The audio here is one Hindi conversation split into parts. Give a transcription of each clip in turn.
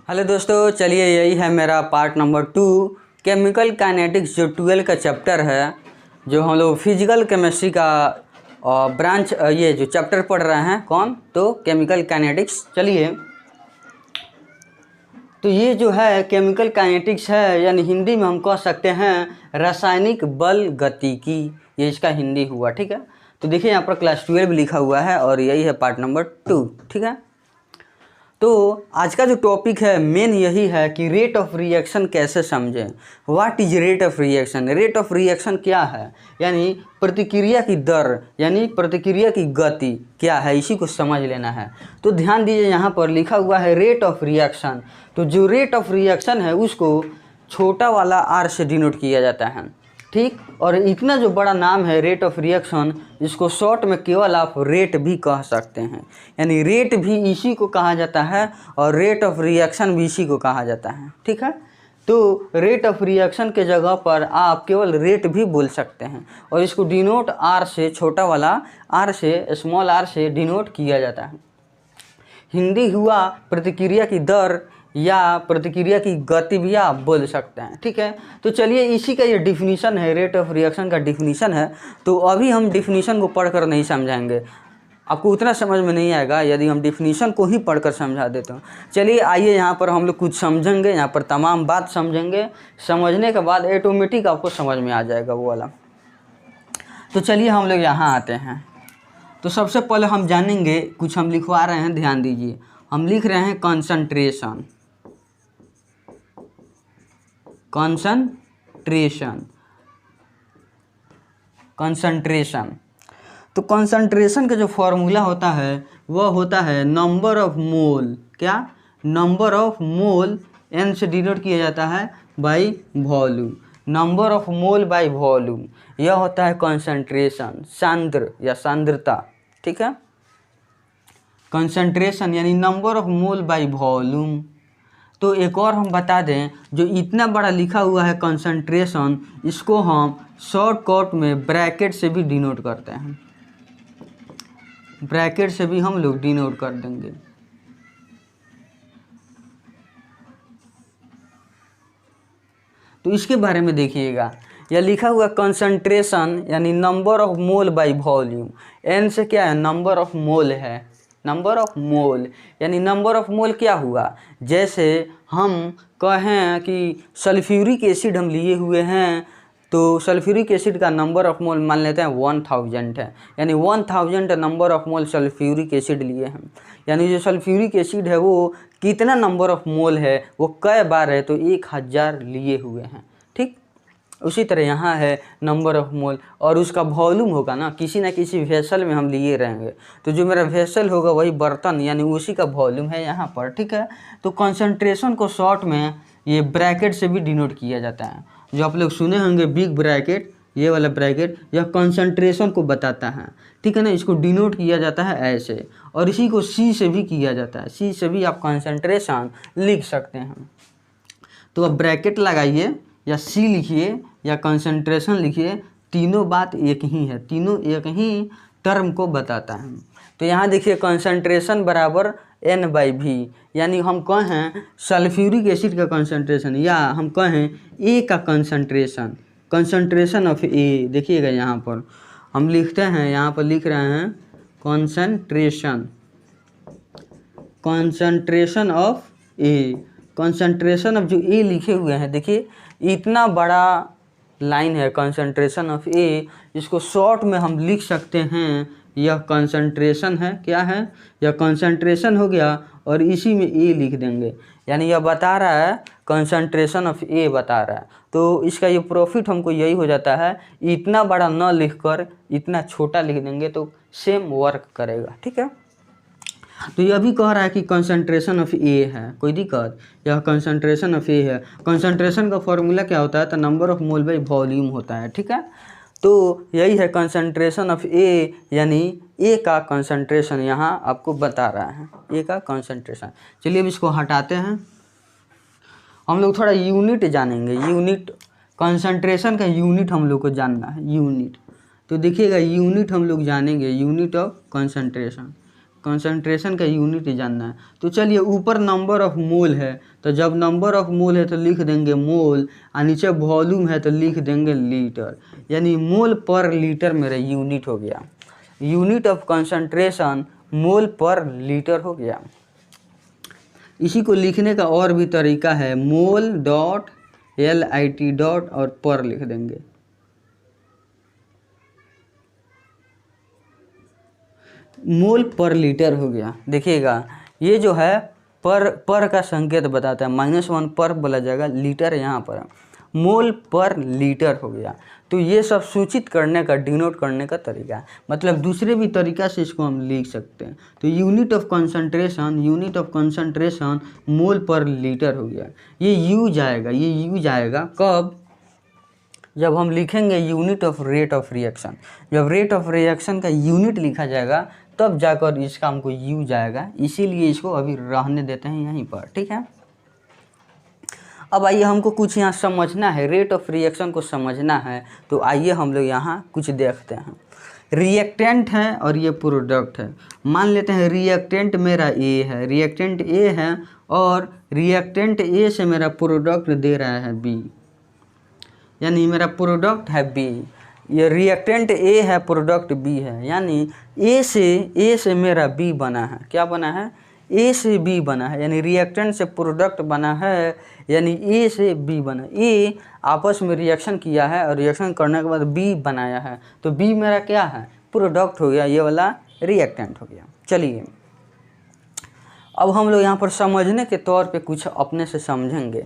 हेलो दोस्तों, चलिए यही है मेरा पार्ट नंबर 2 केमिकल काइनेटिक्स जो 12 का चैप्टर है, जो हम लोग फिजिकल केमिस्ट्री का ब्रांच ये जो चैप्टर पढ़ रहे हैं। कौन? तो केमिकल काइनेटिक्स। चलिए, तो ये जो है केमिकल काइनेटिक्स है, यानी हिंदी में हम कह सकते हैं रासायनिक बल गतिकी, ये इसका हिंदी हुआ। ठीक है, तो देखिए यहाँ पर क्लास 12 लिखा हुआ है और यही है पार्ट नंबर 2। ठीक है, तो आज का जो टॉपिक है मेन यही है कि रेट ऑफ रिएक्शन कैसे समझें। What is rate of reaction? Rate of reaction क्या है, यानी प्रतिक्रिया की दर, यानी प्रतिक्रिया की गति क्या है, इसी को समझ लेना है। तो ध्यान दीजिए, यहाँ पर लिखा हुआ है रेट ऑफ रिएक्शन। तो जो रेट ऑफ रिएक्शन है उसको छोटा वाला आर से डिनोट किया जाता है। ठीक, और इतना जो बड़ा नाम है रेट ऑफ रिएक्शन, इसको शॉर्ट में केवल आप रेट भी कह सकते हैं, यानी रेट भी इसी को कहा जाता है और रेट ऑफ रिएक्शन भी इसी को कहा जाता है। ठीक है, तो रेट ऑफ रिएक्शन के जगह पर आप केवल रेट भी बोल सकते हैं और इसको डिनोट आर से, छोटा वाला आर से, स्मॉल आर से डिनोट किया जाता है। हिंदी हुआ प्रतिक्रिया की दर या प्रतिक्रिया की गति भी आप बोल सकते हैं। ठीक है, तो चलिए इसी का ये डिफिनीशन है, रेट ऑफ रिएक्शन का डिफिनीशन है। तो अभी हम डिफिनीशन को पढ़कर नहीं समझाएंगे, आपको उतना समझ में नहीं आएगा यदि हम डिफिनीशन को ही पढ़कर समझा देते हैं। चलिए आइए, यहाँ पर हम लोग कुछ समझेंगे, यहाँ पर तमाम बात समझेंगे। समझने के बाद ऑटोमेटिक आपको समझ में आ जाएगा वो वाला। तो चलिए हम लोग यहाँ आते हैं। तो सबसे पहले हम जानेंगे, कुछ हम लिखवा रहे हैं, ध्यान दीजिए। हम लिख रहे हैं कंसंट्रेशन। कंसंट्रेशन कंसंट्रेशन तो कंसंट्रेशन का जो फॉर्मूला होता है वह होता है नंबर ऑफ मोल। क्या? नंबर ऑफ मोल, एन से डिनोट किया जाता है by volume. Number of mole by volume, यह होता है कंसंट्रेशन, सांद्र या सांद्रता। ठीक है, कंसंट्रेशन यानी number of mole by volume. तो एक और हम बता दें, जो इतना बड़ा लिखा हुआ है कंसंट्रेशन, इसको हम शॉर्टकट में ब्रैकेट से भी डिनोट करते हैं। ब्रैकेट से भी हम लोग डिनोट कर देंगे। तो इसके बारे में देखिएगा, यह लिखा हुआ कंसंट्रेशन यानी number of mole by volume. N से क्या है? नंबर ऑफ मोल है। नंबर ऑफ मोल यानी नंबर ऑफ मोल क्या हुआ? जैसे हम कहें कि सल्फ्यूरिक एसिड हम लिए हुए हैं, तो सल्फ्यूरिक एसिड का नंबर ऑफ मोल मान लेते हैं 1000 है, यानी 1000 number of mole sulphuric acid लिए हैं। यानी जो सल्फ्यूरिक एसिड है वो कितना नंबर ऑफ मोल है, वो कई बार है, तो 1000 लिए हुए हैं। ठीक, उसी तरह यहाँ है नंबर ऑफ मोल, और उसका वॉल्यूम होगा ना किसी वेसल में हम लिए रहेंगे, तो जो मेरा वेसल होगा वही बर्तन, यानी उसी का वॉल्यूम है यहाँ पर। ठीक है, तो कंसंट्रेशन को शॉर्ट में ये ब्रैकेट से भी डिनोट किया जाता है। जो आप लोग सुने होंगे बिग ब्रैकेट, ये वाला ब्रैकेट, यह कंसंट्रेशन को बताता है। ठीक है ना, इसको डिनोट किया जाता है ऐसे, और इसी को सी से भी किया जाता है। सी से भी आप कंसंट्रेशन लिख सकते हैं। तो अब ब्रैकेट लगाइए या सी लिखिए या कंसंट्रेशन लिखिए, तीनों बात एक ही है, तीनों एक ही टर्म को बताता है। तो यहाँ देखिए कंसंट्रेशन बराबर एन बाई वी, यानी हम कहें सल्फ्यूरिक एसिड का कंसंट्रेशन, या हम कहें ए का कंसंट्रेशन, कंसंट्रेशन ऑफ ए। देखिएगा यहाँ पर हम लिखते हैं, यहाँ पर लिख रहे हैं concentration, concentration of A, concentration of जो ए लिखे हुए हैं, देखिए इतना बड़ा लाइन है कंसंट्रेशन ऑफ ए, इसको शॉर्ट में हम लिख सकते हैं यह कंसंट्रेशन है। क्या है? यह कंसंट्रेशन हो गया, और इसी में ए लिख देंगे, यानी यह बता रहा है कंसंट्रेशन ऑफ ए बता रहा है। तो इसका ये प्रॉफिट हमको यही हो जाता है, इतना बड़ा न लिखकर इतना छोटा लिख देंगे तो सेम वर्क करेगा। ठीक है, तो यह भी कह रहा है कि कंसंट्रेशन ऑफ ए है, कोई दिक्कत? यह कंसंट्रेशन ऑफ ए है। कंसंट्रेशन का फॉर्मूला क्या होता है? तो number of mole by volume होता है। ठीक है, तो यही है कंसंट्रेशन ऑफ ए, यानी ए का कंसंट्रेशन यहाँ आपको बता रहा है, ए का कंसंट्रेशन। चलिए अब इसको हटाते हैं, हम लोग थोड़ा यूनिट जानेंगे। यूनिट, कंसंट्रेशन का यूनिट हम लोग को जानना है, यूनिट। तो देखिएगा यूनिट हम लोग जानेंगे, यूनिट ऑफ कंसंट्रेशन। कंसंट्रेशन का यूनिट जानना है। तो चलिए ऊपर नंबर ऑफ मोल है, तो जब नंबर ऑफ मोल है तो लिख देंगे मोल, और नीचे वॉल्यूम है तो लिख देंगे लीटर, यानी मोल पर लीटर मेरा यूनिट हो गया। यूनिट ऑफ कंसंट्रेशन मोल पर लीटर हो गया। इसी को लिखने का और भी तरीका है, मोल डॉट LIT डॉट और पर लिख देंगे। मोल पर लीटर हो गया। देखिएगा ये जो है पर का संकेत बताता है, -1 पर बोला जाएगा, लीटर यहाँ पर मोल पर लीटर हो गया। तो ये सब सूचित करने का, डिनोट करने का तरीका है। मतलब दूसरे भी तरीका से इसको हम लिख सकते हैं। तो यूनिट ऑफ कंसंट्रेशन मोल पर लीटर हो गया। ये यूज आएगा कब? जब हम लिखेंगे unit of rate of reaction. जब रेट ऑफ रिएक्शन का यूनिट लिखा जाएगा तब जाकर इसका हमको यूज आएगा, इसीलिए इसको अभी रहने देते हैं यहीं पर, ठीक है। अब आइए हमको कुछ यहाँ समझना है, रेट ऑफ रिएक्शन को समझना है। तो आइए हम लोग यहाँ कुछ देखते हैं। रिएक्टेंट है और ये प्रोडक्ट है। मान लेते हैं रिएक्टेंट मेरा ए है, रिएक्टेंट ए है, और रिएक्टेंट ए से मेरा प्रोडक्ट दे रहा है बी, यानी मेरा प्रोडक्ट है बी। ये रिएक्टेंट ए है, प्रोडक्ट बी है, यानी ए से मेरा बी बना है। क्या बना है? ए से बी बना है, यानी रिएक्टेंट से प्रोडक्ट बना है, यानी ए से बी बना। ए आपस में रिएक्शन किया है और रिएक्शन करने के बाद बी बनाया है, तो बी मेरा क्या है? प्रोडक्ट हो गया, ये वाला रिएक्टेंट हो गया। चलिए अब हम लोग यहाँ पर समझने के तौर पे कुछ अपने से समझेंगे।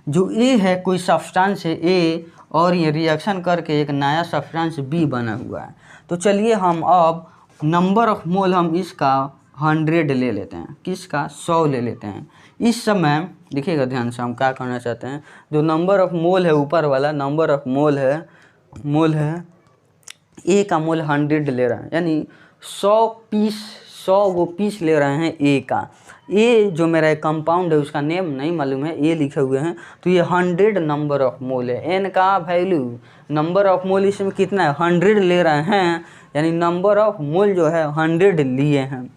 जो ए है, कोई सब्सटेंस है ए, और ये रिएक्शन करके एक नया सब्सटेंस बी बना हुआ है। तो चलिए हम अब नंबर ऑफ मोल हम इसका 100 ले लेते हैं। किसका? 100 ले लेते हैं। इस समय देखिएगा ध्यान से हम क्या करना चाहते हैं। जो नंबर ऑफ मोल है, ऊपर वाला नंबर ऑफ मोल है ए का मोल 100 ले रहा है, यानी 100 वो पीस ले रहे हैं ए का। ए जो मेरा एक कंपाउंड है उसका नेम नहीं मालूम है, ए लिखे हुए हैं, तो ये 100 नंबर ऑफ मोल है। एन का वैल्यू, नंबर ऑफ मोल इसमें कितना है? 100 ले रहे हैं, यानी नंबर ऑफ मोल जो है 100 लिए हैं।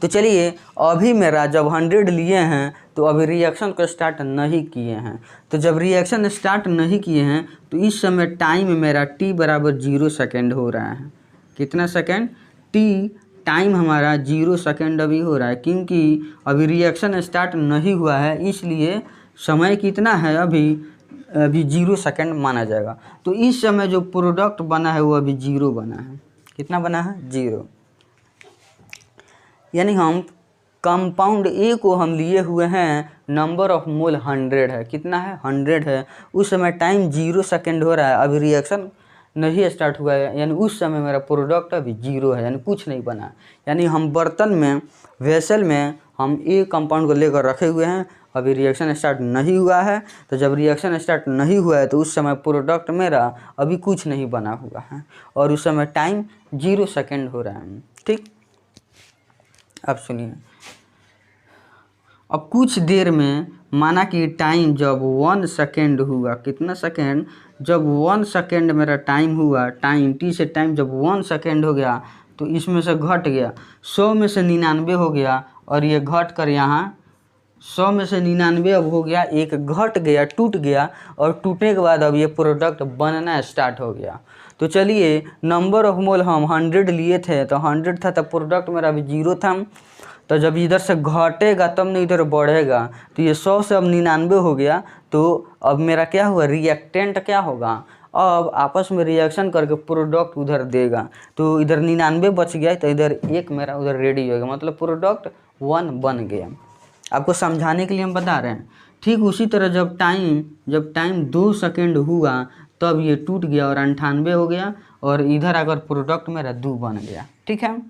तो चलिए अभी मेरा जब 100 लिए हैं तो अभी रिएक्शन को स्टार्ट नहीं किए हैं। तो जब रिएक्शन स्टार्ट नहीं किए हैं तो इस समय टाइम मेरा t बराबर 0 सेकेंड हो रहा है। कितना सेकेंड? t टाइम हमारा 0 सेकेंड अभी हो रहा है, क्योंकि अभी रिएक्शन स्टार्ट नहीं हुआ है, इसलिए समय कितना है? अभी 0 सेकेंड माना जाएगा। तो इस समय जो प्रोडक्ट बना है वो अभी 0 बना है। कितना बना है? 0। यानी हम कंपाउंड ए को हम लिए हुए हैं, नंबर ऑफ मोल 100 है। कितना है? 100 है। उस समय टाइम 0 सेकेंड हो रहा है, अभी रिएक्शन नहीं स्टार्ट हुआ है, यानी उस समय मेरा प्रोडक्ट अभी 0 है, यानी कुछ नहीं बना। यानी हम बर्तन में, वेसल में हम ए कंपाउंड को लेकर रखे हुए हैं, अभी रिएक्शन स्टार्ट नहीं हुआ है। तो जब रिएक्शन स्टार्ट नहीं हुआ है तो उस समय प्रोडक्ट मेरा अभी कुछ नहीं बना हुआ है, और उस समय टाइम 0 सेकेंड हो रहा है। ठीक, अब सुनिए। अब कुछ देर में माना कि टाइम जब 1 सेकेंड हुआ, कितना सेकेंड? जब 1 सेकेंड मेरा टाइम हुआ, टाइम टी से टाइम जब 1 सेकेंड हो गया तो इसमें से घट गया, 100 में से 99 हो गया, और ये घट कर यहाँ 100 में से 99 अब हो गया, एक घट गया, टूट गया, और टूटने के बाद अब ये प्रोडक्ट बनना स्टार्ट हो गया। तो चलिए नंबर ऑफ मोल हम 100 लिए थे, तो 100 था तब प्रोडक्ट मेरा अभी 0 था। तो जब इधर से घटेगा तब नहीं इधर बढ़ेगा, तो ये 100 से अब 99 हो गया। तो अब मेरा क्या हुआ? रिएक्टेंट क्या होगा? अब आपस में रिएक्शन करके प्रोडक्ट उधर देगा, तो इधर 99 बच गया, तो इधर एक मेरा उधर रेडी हो गया, मतलब प्रोडक्ट 1 बन गया। आपको समझाने के लिए हम बता रहे हैं। ठीक उसी तरह जब टाइम 2 सेकेंड हुआ तब ये टूट गया और 98 हो गया, और इधर आकर प्रोडक्ट मेरा 2 बन गया। ठीक है।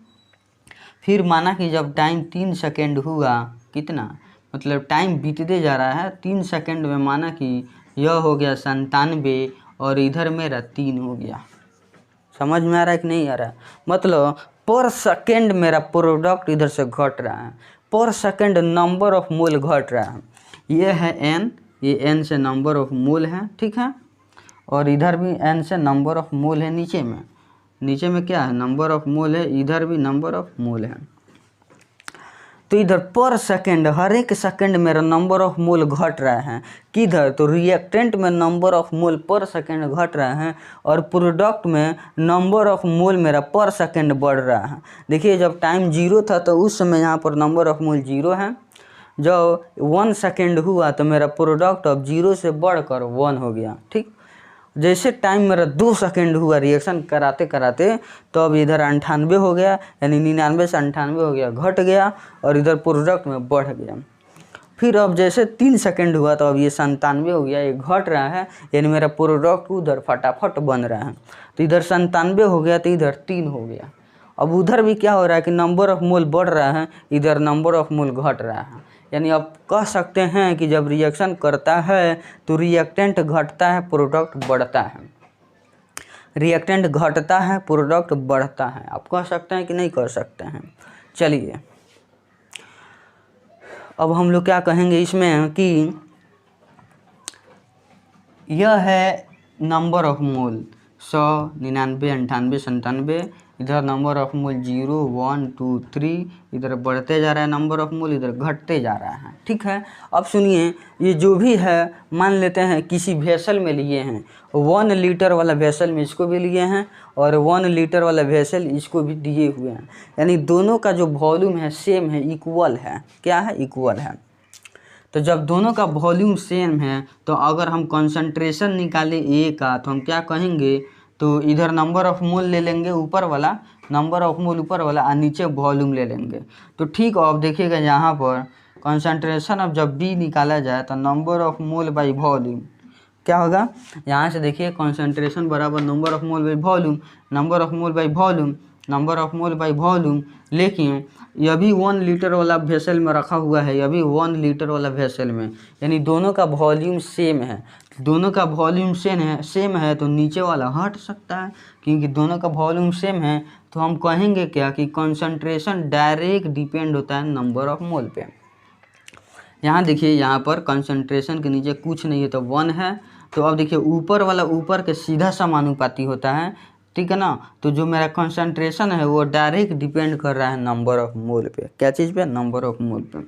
फिर माना कि जब टाइम 3 सेकेंड हुआ, कितना? मतलब टाइम बीतते जा रहा है, 3 सेकेंड में माना कि यह हो गया 97, और इधर मेरा 3 हो गया। समझ में आ रहा है कि नहीं आ रहा है? मतलब पर सेकेंड मेरा प्रोडक्ट इधर से घट रहा है, पर सेकेंड नंबर ऑफ मोल घट रहा है। ये है n, ये n से नंबर ऑफ मोल है, ठीक है, और इधर भी n से नंबर ऑफ मोल है नीचे में। नीचे में क्या है, नंबर ऑफ मोल है, इधर भी नंबर ऑफ मोल है। तो इधर पर सेकंड, हर एक सेकंड मेरा नंबर ऑफ मोल घट रहा है। किधर, तो रिएक्टेंट में नंबर ऑफ मोल पर सेकंड घट रहा है और प्रोडक्ट में नंबर ऑफ मोल मेरा पर सेकंड बढ़ रहा है। देखिए जब टाइम 0 था तो उस समय यहाँ पर नंबर ऑफ मोल 0 है। जब 1 सेकेंड हुआ तो मेरा प्रोडक्ट अब 0 से बढ़कर 1 हो गया। ठीक, जैसे टाइम मेरा 2 सेकेंड हुआ रिएक्शन कराते कराते तो अब इधर 98 हो गया, यानी 99 से 98 हो गया, घट गया और इधर प्रोडक्ट में बढ़ गया। फिर अब जैसे 3 सेकेंड हुआ तो अब ये 97 हो गया, ये घट रहा है, यानी मेरा प्रोडक्ट उधर फटाफट बन रहा है। तो इधर 97 हो गया तो इधर 3 हो गया। अब उधर भी क्या हो रहा है कि नंबर ऑफ मोल बढ़ रहा है, इधर नंबर ऑफ मोल घट रहा है। यानी आप कह सकते हैं कि जब रिएक्शन करता है तो रिएक्टेंट घटता है, प्रोडक्ट बढ़ता है। रिएक्टेंट घटता है, प्रोडक्ट बढ़ता है। आप कह सकते हैं कि नहीं कह सकते हैं। चलिए अब हम लोग क्या कहेंगे इसमें कि यह है नंबर ऑफ मोल 100, 99, 98, 97। इधर नंबर ऑफ मोल 0, 1, 2, 3, इधर बढ़ते जा रहा है नंबर ऑफ मोल, इधर घटते जा रहा है। ठीक है, अब सुनिए, ये जो भी है मान लेते हैं किसी वेसल में लिए हैं, 1 लीटर वाला वेसल में इसको भी लिए हैं और 1 लीटर वाला वेसल इसको भी दिए हुए हैं। यानी दोनों का जो वॉल्यूम है सेम है, इक्वल है। क्या है, इक्वल है। तो जब दोनों का वॉल्यूम सेम है तो अगर हम कंसंट्रेशन निकालें ए का तो हम क्या कहेंगे, तो इधर नंबर ऑफ मोल ले लेंगे ऊपर वाला, नंबर ऑफ मोल ऊपर वाला और नीचे वॉल्यूम ले लेंगे। तो ठीक, अब देखिएगा यहाँ पर कंसंट्रेशन अब जब बी निकाला जाए तो number of mole by volume क्या होगा, यहाँ से देखिए कंसंट्रेशन बराबर number of mole by volume, number of mole by volume, number of mole by volume. लेकिन यह भी 1 लीटर वाला वेसल में रखा हुआ है, यह भी 1 लीटर वाला वेसल में, यानी दोनों का वॉल्यूम सेम है। दोनों का वॉल्यूम सेम है तो नीचे वाला हट सकता है, क्योंकि दोनों का वॉल्यूम सेम है। तो हम कहेंगे क्या कि कंसंट्रेशन डायरेक्ट डिपेंड होता है नंबर ऑफ मोल पे। यहाँ देखिए, यहाँ पर कंसंट्रेशन के नीचे कुछ नहीं है तो 1 है। तो अब देखिए ऊपर वाला ऊपर के सीधा समानुपाती होता है। ठीक है ना, तो जो मेरा कंसंट्रेशन है वो डायरेक्ट डिपेंड कर रहा है नंबर ऑफ मोल पे। क्या चीज़ पे, नंबर ऑफ मोल पे।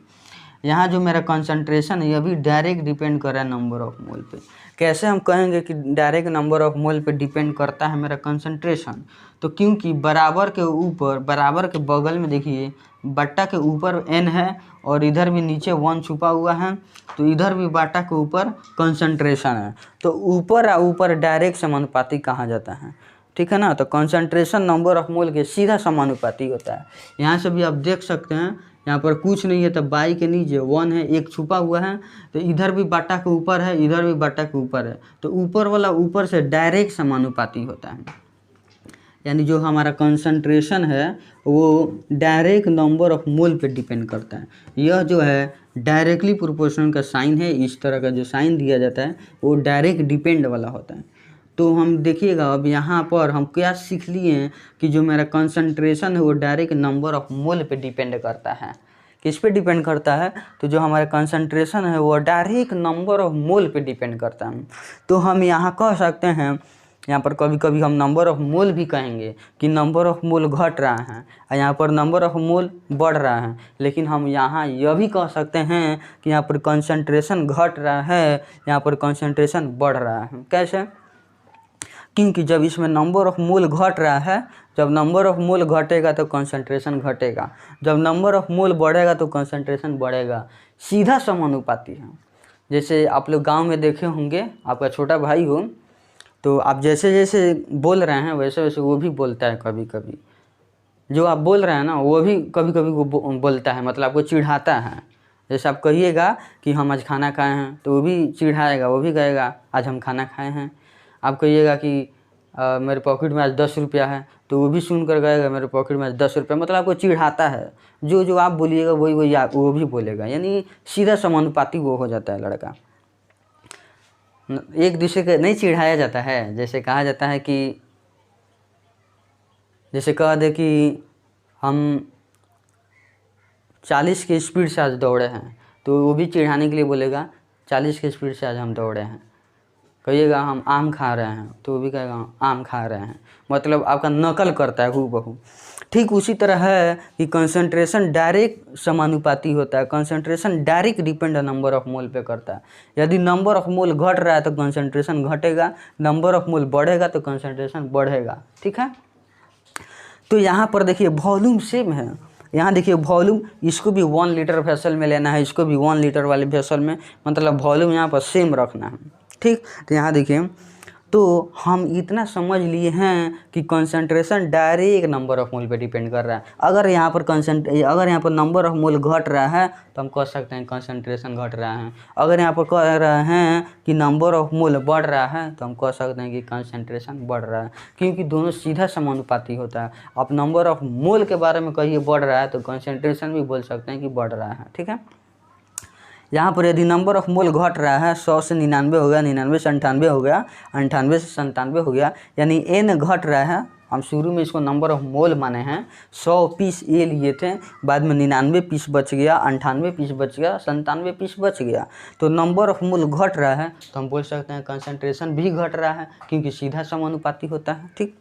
यहाँ जो मेरा कंसंट्रेशन है यह भी डायरेक्ट डिपेंड कर रहा है नंबर ऑफ मोल पे। कैसे हम कहेंगे कि डायरेक्ट नंबर ऑफ मोल पे डिपेंड करता है मेरा कंसंट्रेशन, तो क्योंकि बराबर के ऊपर, बराबर के बगल में देखिए बट्टा के ऊपर n है और इधर भी नीचे 1 छुपा हुआ है, तो इधर भी बाटा के ऊपर कंसंट्रेशन है। तो ऊपर और ऊपर डायरेक्ट समानुपाती कहा जाता है। ठीक है ना, तो कंसंट्रेशन नंबर ऑफ मोल के सीधा समानुपाती होता है। यहाँ से भी आप देख सकते हैं, यहाँ पर कुछ नहीं है तो बाई के नीचे 1 है, एक छुपा हुआ है, तो इधर भी बाटा के ऊपर है, इधर भी बाटा के ऊपर है, तो ऊपर वाला ऊपर से डायरेक्ट समानुपाती होता है। यानी जो हमारा कंसंट्रेशन है वो डायरेक्ट नंबर ऑफ मोल पे डिपेंड करता है। यह जो है डायरेक्टली प्रोपोर्शनल का साइन है, इस तरह का जो साइन दिया जाता है वो डायरेक्ट डिपेंड वाला होता है। तो हम देखिएगा अब यहाँ पर हम क्या सीख लिए हैं कि जो मेरा कंसंट्रेशन है वो डायरेक्ट नंबर ऑफ मोल पे डिपेंड करता है। किस पे डिपेंड करता है, तो जो हमारा कंसंट्रेशन है वो डायरेक्ट नंबर ऑफ मोल पे डिपेंड करता है। तो हम यहाँ कह सकते हैं, यहाँ पर कभी कभी हम नंबर ऑफ मोल भी कहेंगे कि नंबर ऑफ मोल घट रहा है और यहाँ पर नंबर ऑफ मोल बढ़ रहा है। लेकिन हम यहाँ यह भी कह सकते हैं कि यहाँ पर कंसंट्रेशन घट रहा है, यहाँ पर कंसंट्रेशन बढ़ रहा है। कैसे, क्योंकि जब इसमें नंबर ऑफ मोल घट रहा है, जब नंबर ऑफ मोल घटेगा तो कंसंट्रेशन घटेगा, जब नंबर ऑफ मोल बढ़ेगा तो कंसंट्रेशन बढ़ेगा। सीधा समानुपाती है। जैसे आप लोग गांव में देखे होंगे, आपका छोटा भाई हो तो आप जैसे जैसे बोल रहे हैं वैसे वैसे वो भी बोलता है। कभी कभी जो आप बोल रहे हैं ना वो भी कभी कभी वो बोलता है, मतलब आपको चिढ़ाता है। जैसे आप कहिएगा कि हम आज खाना खाए हैं तो वो भी चिढ़ाएगा, वो भी कहेगा आज हम खाना खाए हैं। आप कहिएगा कि मेरे पॉकेट में आज 10 रुपया है तो वो भी सुन कर कहेगा मेरे पॉकेट में आज 10 रुपया, मतलब आपको चिढ़ाता है। जो जो आप बोलिएगा वही वही वो भी बोलेगा, यानी सीधा समानुपाती वो हो जाता है लड़का। एक दूसरे को नहीं चिढ़ाया जाता है। जैसे कहा जाता है कि जैसे कह दे कि हम 40 की स्पीड से आज दौड़े हैं तो वो भी चिढ़ाने के लिए बोलेगा 40 की स्पीड से आज हम दौड़े हैं। कहिएगा हम आम खा रहे हैं तो वो भी कहेगा हम आम खा रहे हैं, मतलब आपका नकल करता है हूबहू। ठीक उसी तरह है कि कंसंट्रेशन डायरेक्ट समानुपाती होता है, concentration direct depend number of मोल पे करता है। यदि नंबर ऑफ मोल घट रहा है तो कंसंट्रेशन घटेगा, नंबर ऑफ मोल बढ़ेगा तो कंसंट्रेशन बढ़ेगा। ठीक है, तो यहाँ पर देखिए वॉल्यूम सेम है, यहाँ देखिए वॉल्यूम, इसको भी 1 लीटर वेसल में लेना है, इसको भी 1 लीटर वाले वेसल में, मतलब वॉल्यूम यहाँ पर सेम रखना है। ठीक, तो यहाँ देखिए, तो हम इतना समझ लिए हैं कि कंसंट्रेशन डायरेक्ट नंबर ऑफ मोल पे डिपेंड कर रहा है। अगर यहाँ पर नंबर ऑफ मोल घट रहा है तो हम कह सकते हैं कंसंट्रेशन घट रहा है। अगर यहाँ पर कह रहे हैं कि नंबर ऑफ मोल बढ़ रहा है तो हम कह सकते हैं कि कंसंट्रेशन बढ़ रहा है, क्योंकि दोनों सीधा समानुपाती होता है। आप नंबर ऑफ मोल के बारे में कहिए बढ़ रहा है तो कंसंट्रेशन भी बोल सकते हैं कि बढ़ रहा है। ठीक है, यहाँ पर यदि नंबर ऑफ मोल घट रहा है, 100 से 99 हो गया, 99 से 98 हो गया, 98 से 97 हो गया, यानी n घट रहा है। हम शुरू में इसको नंबर ऑफ मोल माने हैं, 100 पीस ए लिए थे, बाद में 99 पीस बच गया, 98 पीस बच गया, 97 पीस बच गया, तो नंबर ऑफ मोल घट रहा है तो हम बोल सकते हैं कंसंट्रेशन भी घट रहा है, क्योंकि सीधा समानुपाती होता है। ठीक,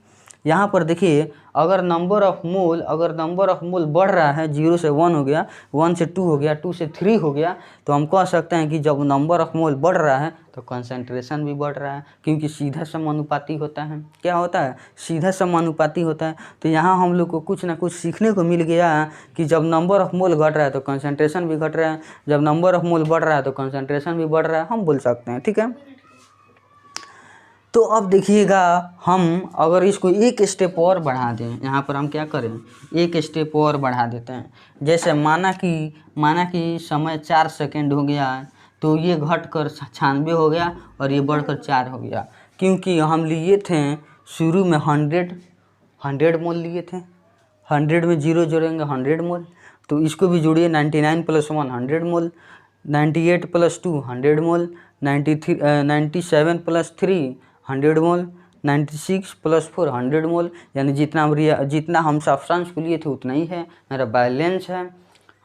यहाँ पर देखिए, अगर नंबर ऑफ मोल बढ़ रहा है, 0 से 1 हो गया, 1 से 2 हो गया, 2 से 3 हो गया, तो हम कह सकते हैं कि जब नंबर ऑफ मोल बढ़ रहा है तो कंसंट्रेशन भी बढ़ रहा है, क्योंकि सीधा समानुपाती होता है। क्या होता है? सीधा समानुपाती होता है। तो यहाँ हम लोग को कुछ ना कुछ सीखने को मिल गया कि जब नंबर ऑफ मोल घट रहा है तो कंसंट्रेशन भी घट रहा है, जब नंबर ऑफ मोल बढ़ रहा है तो कंसंट्रेशन भी बढ़ रहा है, हम बोल सकते हैं। ठीक है, तो अब देखिएगा, हम अगर इसको एक स्टेप और बढ़ा दें, यहाँ पर हम क्या करें, एक स्टेप और बढ़ा देते हैं। जैसे माना कि समय 4 सेकेंड हो गया, तो ये घटकर 96 हो गया और ये बढ़कर 4 हो गया, क्योंकि हम लिए थे शुरू में 100 मोल लिए थे, 100 में 0 जोड़ेंगे 100 मोल, तो इसको भी जोड़िए, 99 + 1 100 मोल, 98 + 2 100 मोल, 97 + 3 100 मोल, 96 + 4 100 मोल, यानी जितना हम सब्सटेंस को लिए थे उतना ही है, मेरा बैलेंस है।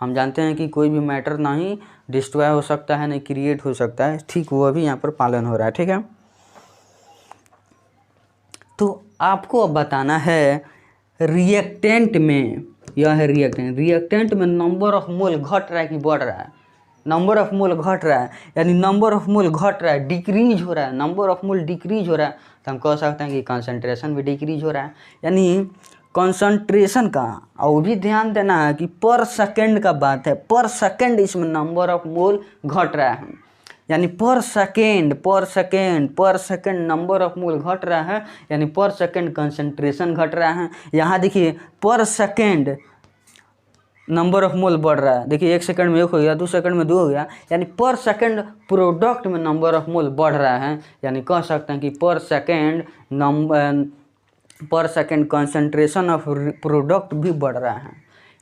हम जानते हैं कि कोई भी मैटर ना ही डिस्ट्रॉय हो सकता है, नहीं क्रिएट हो सकता है। ठीक, वो भी यहाँ पर पालन हो रहा है। ठीक है, तो आपको अब बताना है रिएक्टेंट में, यह है रिएक्टेंट में नंबर ऑफ मोल घट रहा है कि बढ़ रहा है। नंबर ऑफ मोल घट रहा है, यानी नंबर ऑफ मोल घट रहा है, डिक्रीज हो रहा है, नंबर ऑफ मोल डिक्रीज हो रहा है, तो हम कह सकते हैं कि कंसंट्रेशन भी डिक्रीज हो रहा है। यानी कंसंट्रेशन का, और वो भी ध्यान देना है कि पर सेकेंड का बात है, पर सेकेंड इसमें नंबर ऑफ मोल घट रहा है, यानी पर सेकेंड नंबर ऑफ मोल घट रहा है, यानी पर सेकेंड कंसंट्रेशन घट रहा है। यहाँ देखिए, पर सेकेंड नंबर ऑफ मोल बढ़ रहा है, देखिए 1 सेकंड में 1 हो गया, 2 सेकंड में 2 हो गया, यानी पर सेकंड प्रोडक्ट में नंबर ऑफ मोल बढ़ रहा है, यानी कह सकते हैं कि पर सेकंड कंसंट्रेशन ऑफ प्रोडक्ट भी बढ़ रहा है,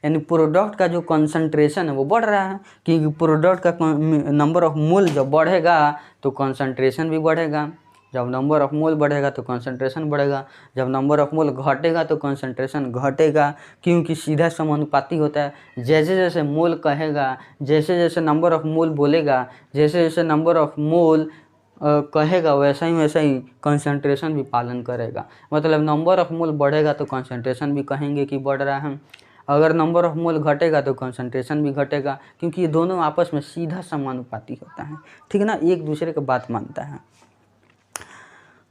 यानी प्रोडक्ट का जो कंसंट्रेशन है वो बढ़ रहा है, क्योंकि प्रोडक्ट का नंबर ऑफ मोल जब बढ़ेगा तो कंसंट्रेशन भी बढ़ेगा, जब नंबर ऑफ मोल बढ़ेगा तो कंसंट्रेशन बढ़ेगा, जब नंबर ऑफ मोल घटेगा तो कंसंट्रेशन घटेगा, क्योंकि सीधा समानुपाती होता है। जैसे जैसे मोल कहेगा, जैसे जैसे नंबर ऑफ मोल बोलेगा, जैसे जैसे नंबर ऑफ मोल कहेगा, वैसा ही कंसंट्रेशन भी पालन करेगा। मतलब नंबर ऑफ मोल बढ़ेगा तो कंसंट्रेशन भी कहेंगे कि बढ़ रहा है, अगर नंबर ऑफ मोल घटेगा तो कंसंट्रेशन भी घटेगा, क्योंकि ये दोनों आपस में सीधा समानुपाती होता है। ठीक है ना, एक दूसरे की बात मानता है।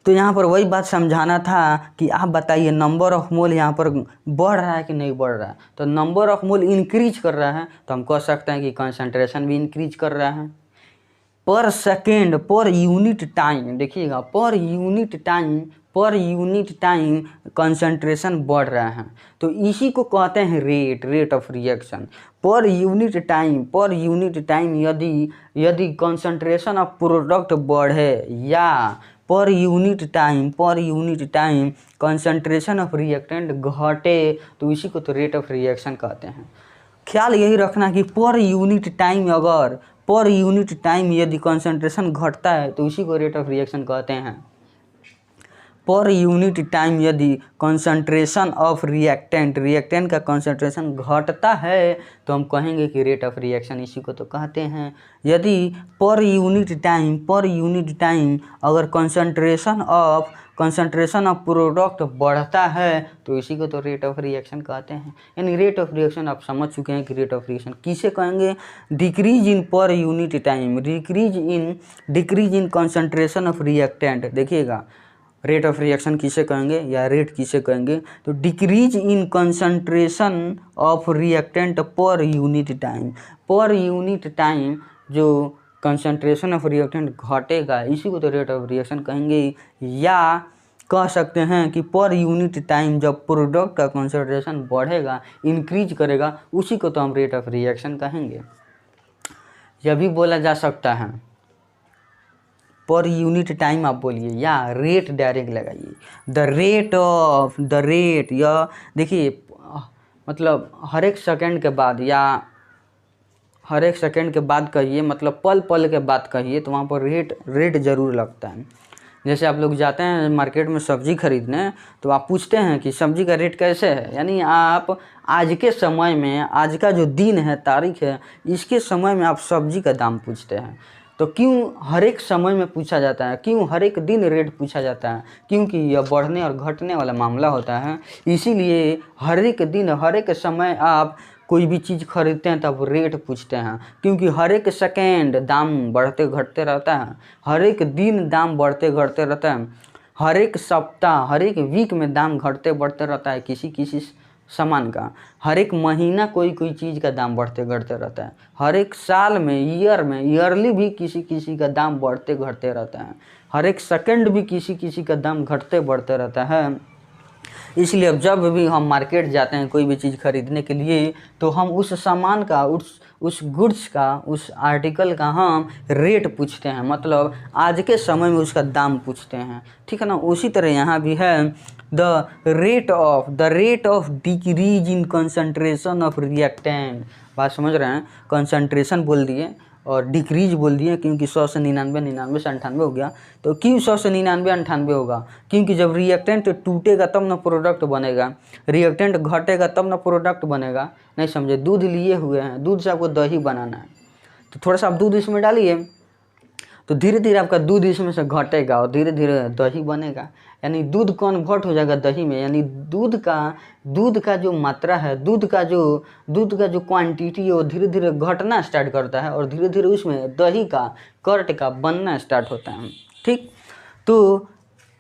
तो यहाँ पर वही बात समझाना था कि आप बताइए नंबर ऑफ मोल यहाँ पर बढ़ रहा है कि नहीं बढ़ रहा है। तो नंबर ऑफ मोल इंक्रीज कर रहा है तो हम कह सकते हैं कि कंसंट्रेशन भी इंक्रीज कर रहा है। पर सेकेंड, पर यूनिट टाइम, देखिएगा पर यूनिट टाइम कंसंट्रेशन बढ़ रहा है, तो इसी को कहते हैं रेट ऑफ रिएक्शन। पर यूनिट टाइम यदि कंसंट्रेशन ऑफ प्रोडक्ट बढ़े, या पर unit time concentration of reactant घटे, तो इसी को तो रेट ऑफ रिएक्शन कहते हैं। ख्याल यही रखना कि पर यूनिट टाइम यदि कंसंट्रेशन घटता है तो इसी को रेट ऑफ रिएक्शन कहते हैं। पर यूनिट टाइम यदि कंसंट्रेशन ऑफ रिएक्टेंट का कंसंट्रेशन घटता है तो हम कहेंगे कि रेट ऑफ रिएक्शन, इसी को तो कहते हैं। यदि पर यूनिट टाइम अगर कंसंट्रेशन ऑफ प्रोडक्ट बढ़ता है तो इसी को तो रेट ऑफ रिएक्शन कहते हैं। यानी रेट ऑफ रिएक्शन आप समझ चुके हैं कि रेट ऑफ रिएक्शन किसे कहेंगे, डिक्रीज इन पर unit time, decrease in concentration of reactant. देखिएगा रेट ऑफ रिएक्शन किसे कहेंगे या रेट किसे कहेंगे, तो decrease in concentration of reactant पर यूनिट टाइम जो कंसंट्रेशन ऑफ रिएक्टेंट घटेगा इसी को तो रेट ऑफ रिएक्शन कहेंगे। या कह सकते हैं कि पर यूनिट टाइम जब प्रोडक्ट का कंसंट्रेशन बढ़ेगा, इंक्रीज करेगा, उसी को तो हम रेट ऑफ रिएक्शन कहेंगे। यह भी बोला जा सकता है पर यूनिट टाइम आप बोलिए या रेट डायरेक्ट लगाइए, द रेट या देखिए मतलब हर एक सेकंड के बाद या हर एक सेकंड के बाद कहिए, मतलब पल पल के बाद कहिए तो वहाँ पर रेट ज़रूर लगता है। जैसे आप लोग जाते हैं मार्केट में सब्ज़ी खरीदने तो आप पूछते हैं कि सब्ज़ी का रेट कैसे है, यानी आप आज के समय में, आज का जो दिन है, तारीख है, इसके समय में आप सब्ज़ी का दाम पूछते हैं। तो क्यों हर एक समय में पूछा जाता है, क्यों हर एक दिन रेट पूछा जाता है, क्योंकि यह बढ़ने और घटने वाला मामला होता है। इसीलिए हर एक दिन हर एक समय आप कोई भी चीज़ खरीदते हैं तब रेट पूछते हैं, क्योंकि हर एक सेकेंड दाम बढ़ते घटते रहता है, हर एक दिन दाम बढ़ते घटते रहता है, हर एक सप्ताह हर एक वीक में दाम घटते बढ़ते रहता है किसी सामान का, हर एक महीना कोई चीज़ का दाम बढ़ते घटते रहता है, हर एक साल में ईयरली भी किसी का दाम बढ़ते घटते रहता है, हर एक सेकंड भी किसी का दाम घटते बढ़ते रहता है। इसलिए अब जब भी हम मार्केट जाते हैं कोई भी चीज़ खरीदने के लिए तो हम उस सामान का, उस गुड्स का, उस आर्टिकल का हम रेट पूछते हैं, मतलब आज के समय में उसका दाम पूछते हैं, ठीक है ना। उसी तरह यहाँ भी है the rate of decrease in concentration of reactant. बात समझ रहे हैं, कंसंट्रेशन बोल दिए और डिक्रीज बोल दिए, क्योंकि 100 से 99 से 98 हो गया। तो क्यों 100 से 99 होगा, क्योंकि जब रिएक्टेंट टूटेगा तब ना प्रोडक्ट बनेगा, रिएक्टेंट घटेगा तब ना प्रोडक्ट बनेगा। नहीं समझे, दूध लिए हुए हैं, दूध से आपको दही बनाना है तो थोड़ा सा आप दूध इसमें डालिए तो धीरे धीरे आपका दूध इसमें से घटेगा और धीरे धीरे दही बनेगा, यानी दूध कन्वर्ट हो जाएगा दही में। यानी दूध का जो मात्रा है, दूध का जो क्वांटिटी है वो धीरे धीरे घटना स्टार्ट करता है और धीरे धीरे उसमें दही का कर्ड का बनना स्टार्ट होता है, ठीक। तो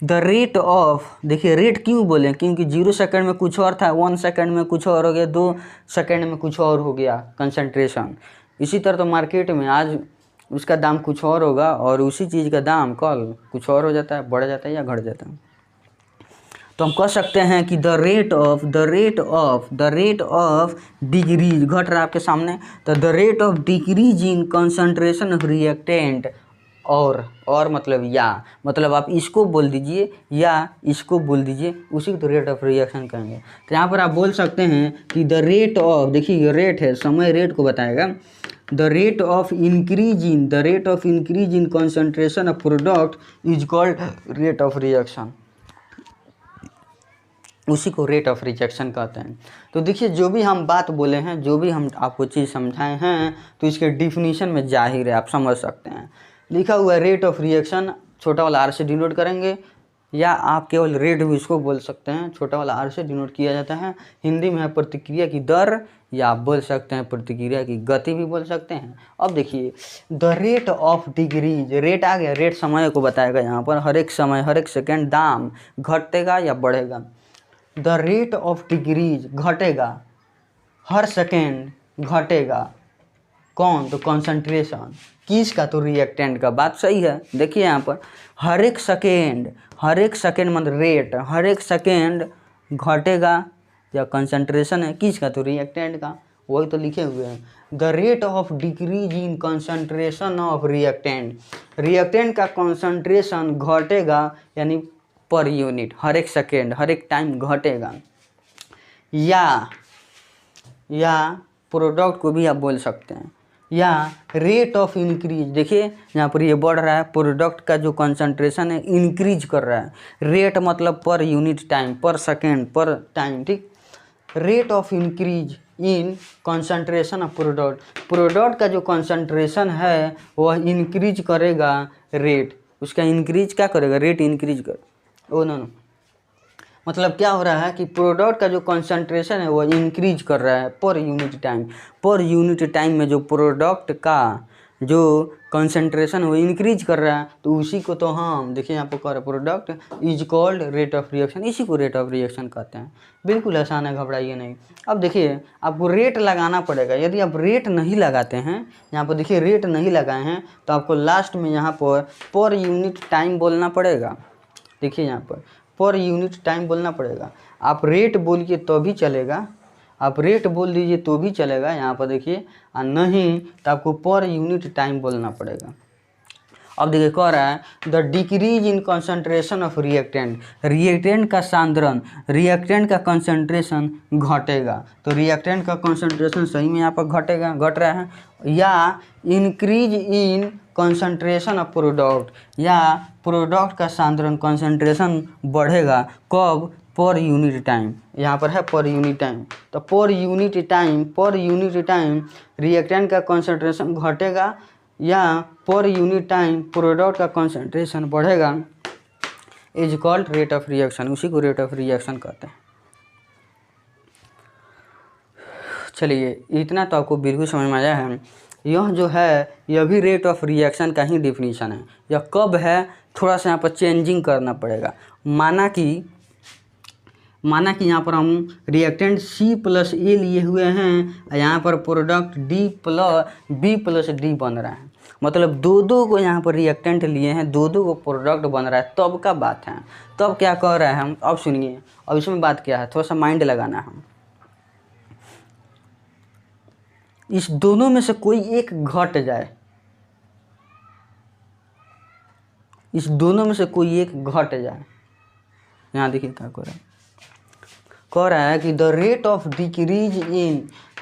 द रेट ऑफ, देखिए रेट क्यों बोले, क्योंकि 0 सेकंड में कुछ और था, 1 सेकंड में कुछ और हो गया, 2 सेकंड में कुछ और हो गया कंसंट्रेशन। इसी तरह तो मार्केट में आज उसका दाम कुछ और होगा और उसी चीज़ का दाम कल कुछ और हो जाता है, बढ़ जाता है या घट जाता है। तो हम कह सकते हैं कि द रेट ऑफ डिक्रीज घट रहा है आपके सामने, तो the rate of decrease in concentration of reactant, और मतलब या, मतलब आप इसको बोल दीजिए या इसको बोल दीजिए, उसी को तो रेट ऑफ रिएक्शन कहेंगे। तो यहाँ पर आप बोल सकते हैं कि द रेट ऑफ, देखिए ये रेट है, समय रेट को बताएगा, the rate of increase in concentration of product is called rate of reaction, उसी को रेट ऑफ रिजेक्शन कहते हैं। तो देखिए जो भी हम बात बोले हैं, जो भी हम आपको चीज़ समझाए हैं, तो इसके डिफिनीशन में जाहिर है आप समझ सकते हैं। लिखा हुआ है रेट ऑफ रिएक्शन, छोटा वाला आर से डिनोट करेंगे, या आप केवल रेट भी इसको बोल सकते हैं, छोटा वाला आर से डिनोट किया जाता है। हिंदी में है प्रतिक्रिया की दर, या आप बोल सकते हैं प्रतिक्रिया की गति भी बोल सकते हैं। अब देखिए the rate of decrease, rate आ गया, रेट समय को बताएगा यहाँ पर, हर एक समय हर एक सेकेंड दाम घटेगा या बढ़ेगा। द रेट ऑफ डिक्रीज घटेगा, हर सेकेंड घटेगा, कौन, तो कंसंट्रेशन, किसका, तो रिएक्टेंट का। बात सही है। देखिए यहाँ पर हर एक सेकेंड मतलब रेट, हर एक सेकेंड घटेगा या कंसंट्रेशन है किसका, तो रिएक्टेंट का, वही तो लिखे हुए हैं। The rate of decrease in concentration of reactant का कंसंट्रेशन घटेगा, यानी पर यूनिट, हर एक सेकेंड हर एक टाइम घटेगा। या प्रोडक्ट को भी आप बोल सकते हैं, या रेट ऑफ इंक्रीज। देखिए यहाँ पर ये बढ़ रहा है, प्रोडक्ट का जो कंसंट्रेशन है इंक्रीज कर रहा है। रेट मतलब पर यूनिट टाइम, पर सेकेंड, पर टाइम, ठीक। Rate of increase in concentration of product, product का जो कंसंट्रेशन है वह इंक्रीज करेगा रेट, उसका इंक्रीज क्या करेगा, रेट इंक्रीज कर। ओ नो, मतलब क्या हो रहा है कि प्रोडक्ट का जो कंसंट्रेशन है वो इंक्रीज कर रहा है पर यूनिट टाइम। पर यूनिट टाइम में जो प्रोडक्ट का जो कंसंट्रेशन वो इंक्रीज कर रहा है, तो उसी को तो हम देखिए यहाँ पर कर product is called rate of reaction, इसी को रेट ऑफ रिएक्शन कहते हैं। बिल्कुल आसान है, घबराइए नहीं। अब देखिए आपको रेट लगाना पड़ेगा। यदि आप रेट नहीं लगाते हैं, यहाँ पर देखिए रेट नहीं लगाए हैं, तो आपको लास्ट में यहाँ पर यूनिट टाइम बोलना पड़ेगा। देखिए यहाँ पर यूनिट टाइम बोलना पड़ेगा। आप रेट बोलिए तो भी चलेगा, आप रेट बोल दीजिए तो भी चलेगा यहाँ पर देखिए, और नहीं तो आपको पर यूनिट टाइम बोलना पड़ेगा। अब देखिए कह रहा है the decrease in concentration of reactant, reactant का सांद्रण, रिएक्टेंट का कंसंट्रेशन घटेगा। तो रिएक्टेंट का कंसंट्रेशन सही में यहाँ पर घटेगा, घट रहा है। या increase in concentration of product, या प्रोडक्ट का सांद्रण कंसंट्रेशन बढ़ेगा, कब, पर यूनिट टाइम। यहाँ पर है पर यूनिट टाइम, तो पर यूनिट टाइम रिएक्टेंट का कंसंट्रेशन घटेगा या पर यूनिट टाइम प्रोडक्ट का कंसंट्रेशन बढ़ेगा, is called rate of reaction, उसी को रेट ऑफ रिएक्शन कहते हैं। चलिए इतना तो आपको बिल्कुल समझ में आया है। यह जो है यह भी रेट ऑफ रिएक्शन का ही डिफिनीशन है। यह कब है, थोड़ा सा यहाँ पर चेंजिंग करना पड़ेगा। माना कि यहाँ पर हम रिएक्टेंट C+A लिए हुए हैं, यहाँ पर प्रोडक्ट B+D बन रहा है। मतलब दो को यहाँ पर रिएक्टेंट लिए हैं, दो को प्रोडक्ट बन रहा है, तब का बात है। तब क्या कह रहे हैं हम, अब सुनिए। अब इसमें बात क्या है, थोड़ा सा माइंड लगाना है। इस दोनों में से कोई एक घट जाए, इस दोनों में से कोई एक घट जाए। यहाँ देखिए क्या कह रहा है कि the rate of decrease in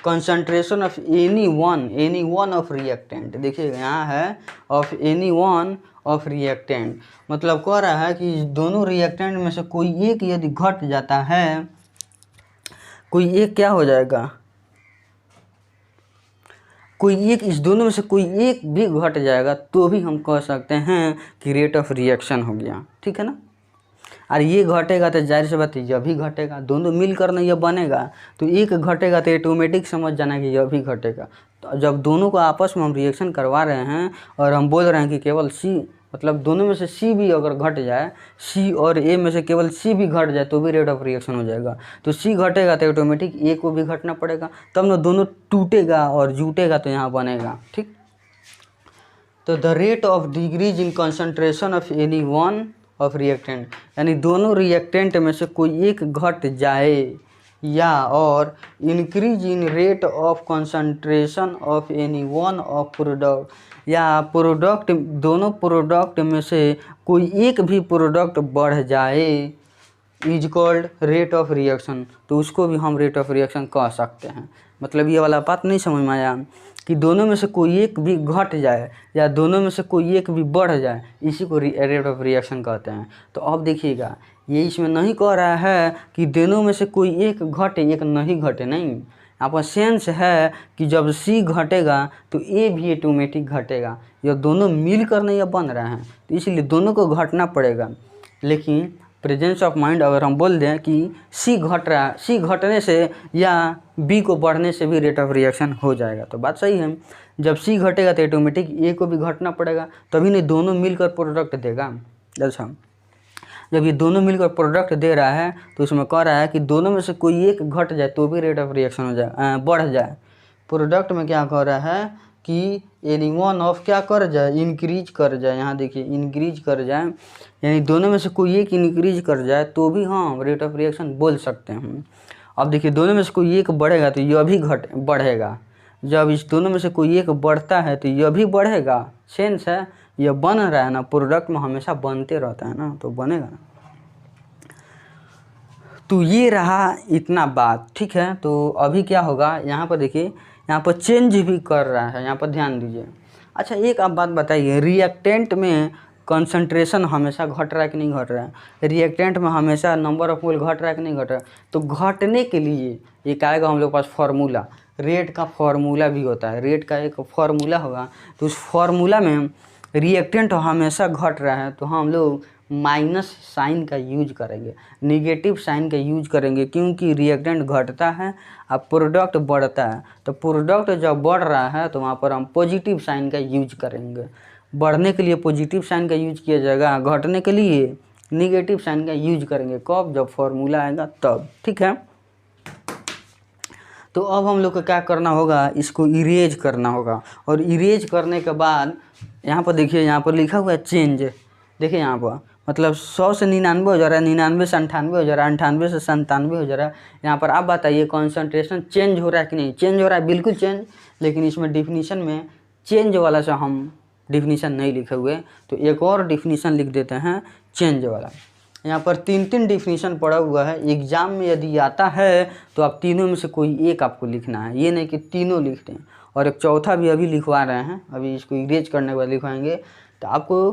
concentration of any one of reactant. देखिए यहाँ है of any one of reactant, मतलब कह रहा है कि दोनों रिएक्टेंट में से कोई एक यदि घट जाता है, कोई एक क्या हो जाएगा, कोई एक, इस दोनों में से कोई एक भी घट जाएगा तो भी हम कह सकते हैं कि रेट ऑफ रिएक्शन हो गया, ठीक है ना। और ये घटेगा तो जाहिर सी बात है यह भी घटेगा, दोनों मिलकर ना यह बनेगा। तो एक घटेगा तो ऑटोमेटिक समझ जाना कि यह भी घटेगा। तो जब दोनों को आपस में हम रिएक्शन करवा रहे हैं और हम बोल रहे हैं कि केवल C, मतलब दोनों में से C भी अगर घट जाए, C और A में से केवल C भी घट जाए तो भी रेट ऑफ रिएक्शन हो जाएगा। तो C घटेगा तो ऑटोमेटिक A को भी घटना पड़ेगा, तब ना दोनों टूटेगा और जुटेगा तो यहाँ बनेगा, ठीक। तो the rate of decrease in concentration of any one of reactant, यानी दोनों रिएक्टेंट में से कोई एक घट जाए, या और increase in rate of concentration of any one of product, या प्रोडक्ट, दोनों प्रोडक्ट में से कोई एक भी प्रोडक्ट बढ़ जाए, is called rate of reaction. तो उसको भी हम रेट ऑफ रिएक्शन कह सकते हैं। मतलब ये वाला बात नहीं समझ में आया कि दोनों में से कोई एक भी घट जाए या दोनों में से कोई एक भी बढ़ जाए, इसी को रेट ऑफ रिएक्शन कहते हैं। तो अब देखिएगा ये इसमें नहीं कह रहा है कि दोनों में से कोई एक घटे एक नहीं घटे, नहीं। यहाँ पर सेंस है कि जब C घटेगा तो A भी ऑटोमेटिक घटेगा, यह दोनों मिलकर नहीं यह बन रहे हैं, तो इसलिए दोनों को घटना पड़ेगा। लेकिन प्रेजेंस ऑफ माइंड अगर हम बोल दें कि C घट रहा है, C घटने से या B को बढ़ने से भी रेट ऑफ रिएक्शन हो जाएगा, तो बात सही है। जब C घटेगा तो ऑटोमेटिक A को भी घटना पड़ेगा, तभी नहीं दोनों मिलकर प्रोडक्ट देगा। अच्छा, जब ये दोनों मिलकर प्रोडक्ट दे रहा है तो उसमें कह रहा है कि दोनों में से कोई एक घट जाए तो भी रेट ऑफ रिएक्शन हो जाए, बढ़ जाए। प्रोडक्ट में क्या कह रहा है कि एनी वन ऑफ क्या कर जाए, इंक्रीज कर जाए। यहाँ देखिए इंक्रीज कर जाए, यानी दोनों में से कोई एक इंक्रीज कर जाए तो भी हम रेट ऑफ रिएक्शन बोल सकते हैं। अब देखिए दोनों में से कोई एक बढ़ेगा तो यह भी बढ़ेगा। जब इस दोनों में से कोई एक बढ़ता है तो यह भी बढ़ेगा। सेंस है, यह बन रहा है ना, प्रोडक्ट में हमेशा बनते रहता है ना, तो बनेगा ना। तो ये रहा इतना बात, ठीक है। तो अभी क्या होगा यहाँ पर देखिए, यहाँ पर चेंज भी कर रहा है, यहाँ पर ध्यान दीजिए। अच्छा एक आप बात बताइए, रिएक्टेंट में कंसंट्रेशन हमेशा घट रहा है कि नहीं घट रहा है? रिएक्टेंट में हमेशा नंबर ऑफ मोल घट रहा है कि नहीं घट रहा है? तो घटने के लिए एक आएगा हम लोग के पास फार्मूला, रेट का फार्मूला भी होता है, रेट का एक फार्मूला होगा। तो उस फार्मूला में रिएक्टेंट हमेशा घट रहा है तो हम लोग माइनस साइन का यूज करेंगे, निगेटिव साइन का यूज करेंगे, क्योंकि रिएक्टेंट घटता है और प्रोडक्ट बढ़ता है। तो प्रोडक्ट जब बढ़ रहा है तो वहाँ पर हम पॉजिटिव साइन का यूज करेंगे। बढ़ने के लिए पॉजिटिव साइन का यूज किया जाएगा, घटने के लिए निगेटिव साइन का यूज करेंगे। कब? जब फॉर्मूला आएगा तब। ठीक है, तो अब हम लोग को क्या करना होगा, इसको इरेज करना होगा। और इरेज करने के बाद यहाँ पर देखिए, यहाँ पर लिखा हुआ है चेंज। देखिए यहाँ पर मतलब 100 से 99 हो जा रहा है, 99 से 98 हो जा रहा है, 98 से 97 हो जा रहा है। यहाँ पर आप बताइए कॉन्सेंट्रेशन चेंज हो रहा है कि नहीं? चेंज हो रहा है, बिल्कुल चेंज। लेकिन इसमें डिफिनीशन में चेंज वाला से हम डिफिनीशन नहीं लिखे हुए, तो एक और डिफिनीशन लिख देते हैं चेंज वाला। यहाँ पर 3 डिफिनीशन पड़ा हुआ है। एग्ज़ाम में यदि आता है तो आप तीनों में से कोई एक आपको लिखना है, ये नहीं कि तीनों लिख दें। और एक चौथा भी अभी लिखवा रहे हैं, अभी इसको इरेज करने के बाद लिखवाएंगे। तो आपको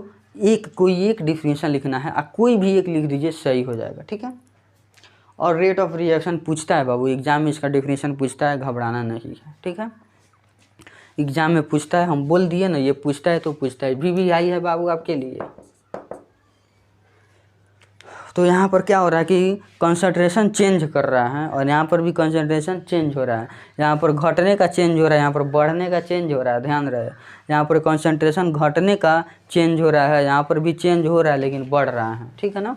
कोई एक डिफिनीशन लिखना है, आप कोई भी एक लिख दीजिए, सही हो जाएगा। ठीक है, और रेट ऑफ रिएक्शन पूछता है बाबू एग्ज़ाम में, इसका डिफिनीशन पूछता है, घबराना नहीं है। ठीक है, एग्ज़ाम में पूछता है, हम बोल दिए ना, ये पूछता है तो पूछता है, VVI है बाबू आपके लिए। तो यहाँ पर क्या हो रहा है कि कंसंट्रेशन चेंज कर रहा है, और यहाँ पर भी कंसंट्रेशन चेंज हो रहा है। यहाँ पर घटने का चेंज हो रहा है, यहाँ पर बढ़ने का चेंज हो रहा है, ध्यान रहे। यहाँ पर कंसंट्रेशन घटने का चेंज हो रहा है, यहाँ पर भी चेंज हो रहा है लेकिन बढ़ रहा है। ठीक है ना,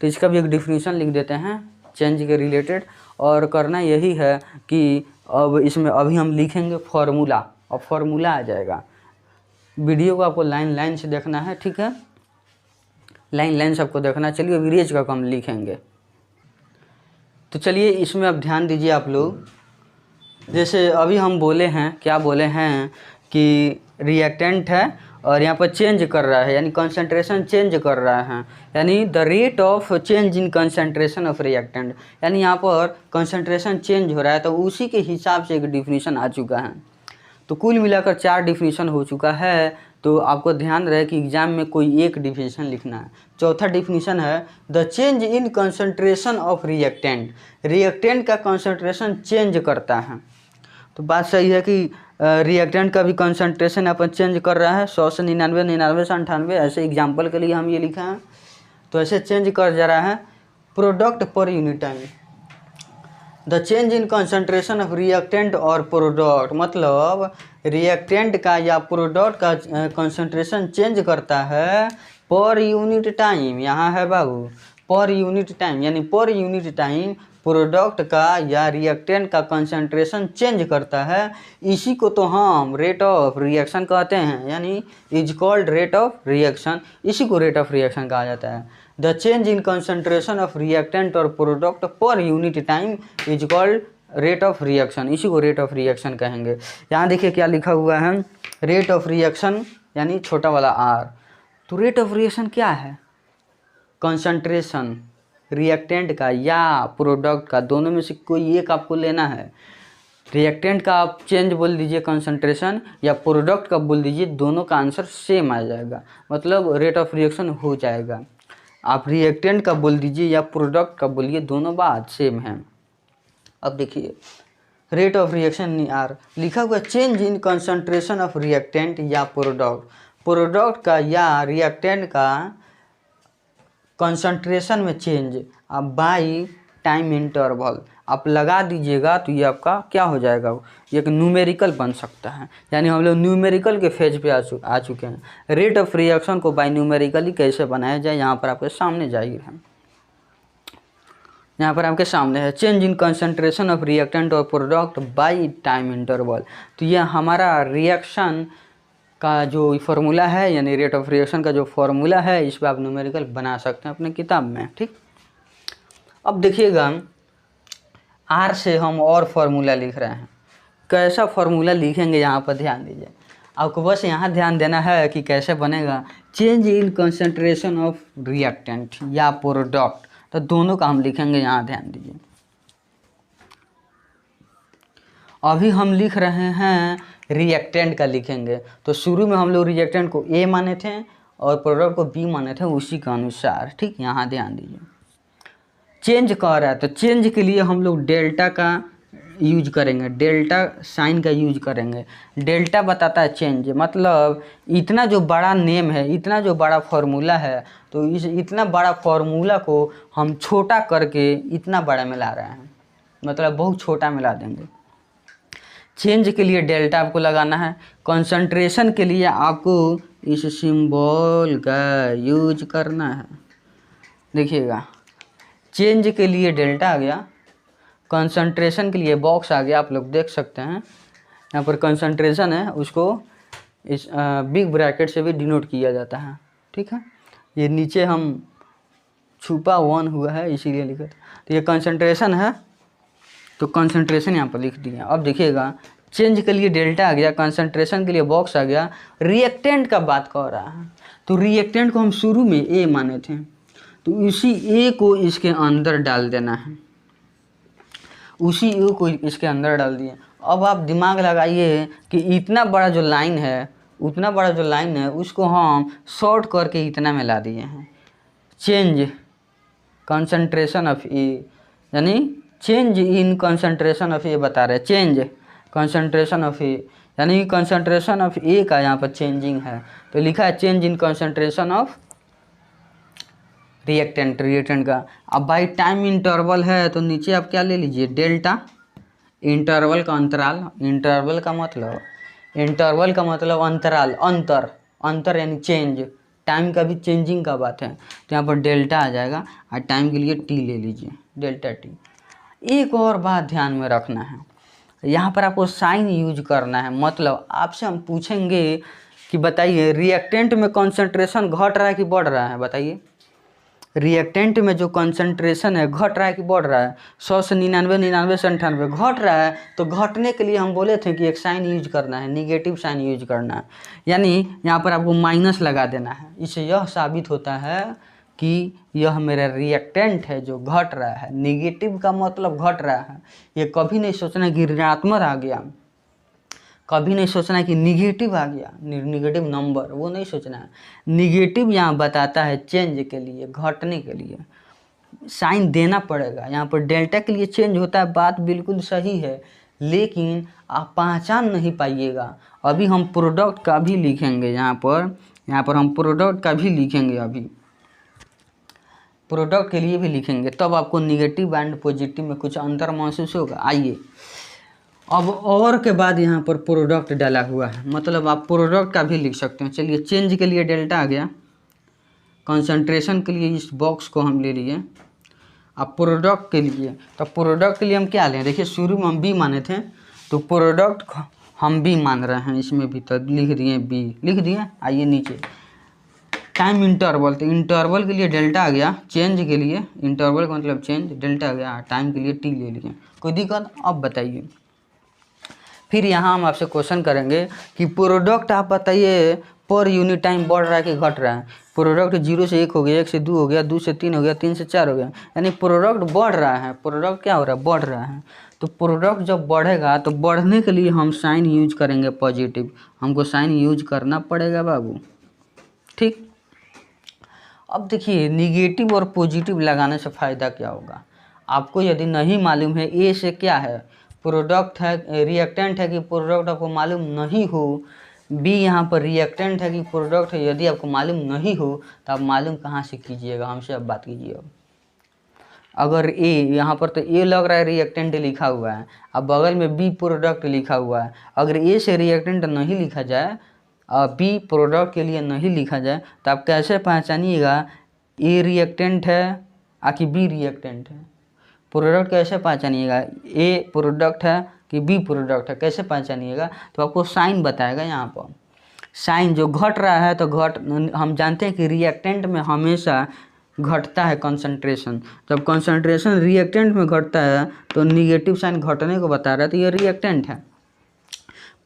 तो इसका भी एक डिफिनीशन लिख देते हैं चेंज के रिलेटेड। और करना यही है कि अब इसमें अभी हम लिखेंगे फार्मूला, और फार्मूला आ जाएगा। वीडियो को आपको लाइन लाइन से देखना है। ठीक है, लाइन लाइन सबको देखना। चलिए अब इरेज का हम लिखेंगे। तो चलिए इसमें अब ध्यान दीजिए आप लोग। जैसे अभी हम बोले हैं, क्या बोले हैं कि रिएक्टेंट है और यहाँ पर चेंज कर रहा है, यानी कंसंट्रेशन चेंज कर रहा है, यानी the rate of change in concentration of reactant, यानी यहाँ पर कंसंट्रेशन चेंज हो रहा है। तो उसी के हिसाब से एक डिफिनीशन आ चुका है। तो कुल मिलाकर 4 डिफिनीशन हो चुका है। तो आपको ध्यान रहे कि एग्जाम में कोई एक डिफिनीशन लिखना है। चौथा डिफिनीशन है the change in concentration of reactant, reactant का कंसंट्रेशन चेंज करता है। तो बात सही है कि रिएक्टेंट का भी कंसंट्रेशन अपन चेंज कर रहा है, 100 से 99, 99 से 98, ऐसे एग्जाम्पल के लिए हम ये लिखा है। तो ऐसे चेंज कर जा रहा है। Product per unit time, the change in concentration of reactant और प्रोडक्ट, मतलब रिएक्टेंट का या प्रोडक्ट का कंसंट्रेशन चेंज करता है पर यूनिट टाइम। यहाँ है बाबू पर यूनिट टाइम, यानी पर यूनिट टाइम प्रोडक्ट का या रिएक्टेंट का कंसंट्रेशन चेंज करता है। इसी को तो हम रेट ऑफ रिएक्शन कहते हैं, यानी is called rate of reaction. इसी को रेट ऑफ रिएक्शन कहा जाता है। The change in concentration of reactant और product per unit time is called rate of reaction, इसी को रेट ऑफ रिएक्शन कहेंगे। यहाँ देखिए क्या लिखा हुआ है, रेट ऑफ रिएक्शन यानी छोटा वाला r। तो रेट ऑफ रिएक्शन क्या है? कंसंट्रेशन रिएक्टेंट का या प्रोडक्ट का, दोनों में से कोई एक आपको लेना है। रिएक्टेंट का आप चेंज बोल दीजिए कंसंट्रेशन, या प्रोडक्ट का बोल दीजिए, दोनों का आंसर सेम आ जाएगा, मतलब रेट ऑफ रिएक्शन हो जाएगा। आप रिएक्टेंट का बोल दीजिए या प्रोडक्ट का बोलिए, दोनों बात सेम है। अब देखिए रेट ऑफ रिएक्शन आर लिखा हुआ, change in concentration of reactant या प्रोडक्ट, प्रोडक्ट का या रिएक्टेंट का कंसंट्रेशन में चेंज आप बाई टाइम इंटरवल आप लगा दीजिएगा तो ये आपका क्या हो जाएगा, ये एक न्यूमेरिकल बन सकता है। यानी हम लोग न्यूमेरिकल के फेज पे आ चुके हैं। रेट ऑफ रिएक्शन को बाई न्यूमेरिकली कैसे बनाया जाए, यहाँ पर आपके सामने जाइए, यहाँ पर आपके सामने है change in concentration of reactant और प्रोडक्ट बाई टाइम इंटरवल। तो ये हमारा रिएक्शन का जो फॉर्मूला है, यानी रेट ऑफ रिएक्शन का जो फॉर्मूला है, इस पर आप न्यूमेरिकल बना सकते हैं अपने किताब में। ठीक, अब देखिएगा आर से हम और फार्मूला लिख रहे हैं। कैसा फार्मूला लिखेंगे यहाँ पर ध्यान दीजिए। आपको बस यहाँ ध्यान देना है कि कैसे बनेगा, change in concentration of reactant या प्रोडक्ट, तो दोनों का हम लिखेंगे, यहाँ ध्यान दीजिए। अभी हम लिख रहे हैं रिएक्टेंट का लिखेंगे, तो शुरू में हम लोग रिएक्टेंट को ए माने थे और प्रोडक्ट को बी माने थे, उसी के अनुसार। ठीक, यहाँ ध्यान दीजिए। चेंज कह रहा है तो चेंज के लिए हम लोग डेल्टा का यूज करेंगे, डेल्टा साइन का यूज करेंगे। डेल्टा बताता है चेंज, मतलब इतना जो बड़ा नेम है, इतना जो बड़ा फॉर्मूला है, तो इस इतना बड़ा फॉर्मूला को हम छोटा करके इतना बड़ा मिला रहे हैं, मतलब बहुत छोटा मिला देंगे। चेंज के लिए डेल्टा आपको लगाना है। कंसंट्रेशन के लिए आपको इस सिंबल का यूज करना है। देखिएगा, चेंज के लिए डेल्टा आ गया, कंसंट्रेशन के लिए बॉक्स आ गया, आप लोग देख सकते हैं यहाँ पर कंसंट्रेशन है, उसको इस बिग ब्रैकेट से भी डिनोट किया जाता है। ठीक है, ये नीचे हम छुपा 1 हुआ है इसीलिए लिखा था, तो ये कंसंट्रेशन है, तो कंसंट्रेशन यहाँ पर लिख दिया। अब देखिएगा, चेंज के लिए डेल्टा आ गया, कंसंट्रेशन के लिए बॉक्स आ गया। रिएक्टेंट का बात कर रहा है, तो रिएक्टेंट को हम शुरू में ए माने थे, तो इसी ए को इसके अंदर डाल देना है, उसी ए को इसके अंदर डाल दिए। अब आप दिमाग लगाइए कि इतना बड़ा जो लाइन है, उतना बड़ा जो लाइन है उसको हम शॉर्ट करके इतना में ला दिए हैं। चेंज कंसंट्रेशन ऑफ ए, यानी चेंज इन कंसंट्रेशन ऑफ ए बता रहे हैं, चेंज कंसंट्रेशन ऑफ ए, यानी कंसंट्रेशन ऑफ ए का यहाँ पर चेंजिंग है, तो लिखा है change in concentration of reactant, reactant का। अब भाई टाइम इंटरवल है तो नीचे आप क्या ले लीजिए, डेल्टा, इंटरवल का अंतराल, इंटरवल का मतलब अंतराल, अंतर, अंतर यानी चेंज, टाइम का भी चेंजिंग का बात है, तो यहाँ पर डेल्टा आ जाएगा और टाइम के लिए टी ले लीजिए, डेल्टा टी। एक और बात ध्यान में रखना है, यहाँ पर आपको साइन यूज करना है, मतलब आपसे हम पूछेंगे कि बताइए रिएक्टेंट में कंसंट्रेशन घट रहा है कि बढ़ रहा है, बताइए। रिएक्टेंट में जो कंसंट्रेशन है घट रहा है कि बढ़ रहा है, 100 से 99, 99 से 98 घट रहा है, तो घटने के लिए हम बोले थे कि एक साइन यूज करना है, निगेटिव साइन यूज करना है, यानी यहाँ पर आपको माइनस लगा देना है। इससे यह साबित होता है कि यह मेरा रिएक्टेंट है जो घट रहा है। निगेटिव का मतलब घट रहा है, ये कभी नहीं सोचना कि ऋणात्मक आ गया, कभी नहीं सोचना कि निगेटिव आ गया, निगेटिव नंबर, वो नहीं सोचना है। निगेटिव यहाँ बताता है चेंज के लिए, घटने के लिए साइन देना पड़ेगा। यहाँ पर डेल्टा के लिए चेंज होता है, बात बिल्कुल सही है, लेकिन आप पहचान नहीं पाइएगा। अभी हम प्रोडक्ट का भी लिखेंगे, यहाँ पर हम प्रोडक्ट का भी लिखेंगे, अभी प्रोडक्ट के लिए भी लिखेंगे, तब आपको निगेटिव एंड पॉजिटिव में कुछ अंतर महसूस होगा। आइए, अब और के बाद यहाँ पर प्रोडक्ट डाला हुआ है, मतलब आप प्रोडक्ट का भी लिख सकते हैं। चलिए, चेंज के लिए डेल्टा आ गया, कंसंट्रेशन के लिए इस बॉक्स को हम ले लिए। अब प्रोडक्ट के लिए, तो प्रोडक्ट के लिए हम क्या लें, देखिए शुरू में हम बी माने थे, तो प्रोडक्ट हम बी मान रहे हैं, इसमें भी तो लिख दिए बी, लिख दिए। आइए नीचे, टाइम इंटरवल, तो इंटरवल के लिए डेल्टा आ गया, चेंज के लिए इंटरवल का मतलब चेंज, डेल्टा आ गया, टाइम के लिए टी ले लिए। कोई दिक्कत? अब बताइए, फिर यहाँ हम आपसे क्वेश्चन करेंगे कि प्रोडक्ट आप बताइए पर यूनिट टाइम बढ़ रहा है कि घट रहा है। प्रोडक्ट 0 से 1 हो गया, 1 से 2 हो गया, 2 से 3 हो गया, 3 से 4 हो गया, यानी प्रोडक्ट बढ़ रहा है। प्रोडक्ट क्या हो रहा है? बढ़ रहा है। तो प्रोडक्ट जब बढ़ेगा तो बढ़ने के लिए हम साइन यूज करेंगे पॉजिटिव, हमको साइन यूज करना पड़ेगा बाबू, ठीक। अब देखिए, निगेटिव और पॉजिटिव लगाने से फ़ायदा क्या होगा, आपको यदि नहीं मालूम है ए से क्या है, प्रोडक्ट है, रिएक्टेंट है कि प्रोडक्ट आपको मालूम नहीं हो, बी यहाँ पर रिएक्टेंट है कि प्रोडक्ट है, यदि आपको मालूम नहीं हो तो आप मालूम कहाँ से कीजिएगा, हमसे अब बात कीजिए। अब अगर ए यहाँ पर, तो ए लग रहा है रिएक्टेंट लिखा हुआ है, अब बगल में बी प्रोडक्ट लिखा हुआ है, अगर ए से रिएक्टेंट नहीं लिखा जाए और बी प्रोडक्ट के लिए नहीं लिखा जाए तो आप कैसे पहचानिएगा ए रिएक्टेंट है कि बी रिएक्टेंट है? प्रोडक्ट कैसे पहचानिएगा, ए प्रोडक्ट है कि बी प्रोडक्ट है, कैसे पहचानिएगा? तो आपको साइन बताएगा। यहाँ पर साइन जो घट रहा है, तो हम जानते हैं कि रिएक्टेंट में हमेशा घटता है कंसंट्रेशन, जब कंसंट्रेशन रिएक्टेंट में घटता है तो निगेटिव साइन घटने को बता रहा है, तो ये रिएक्टेंट है।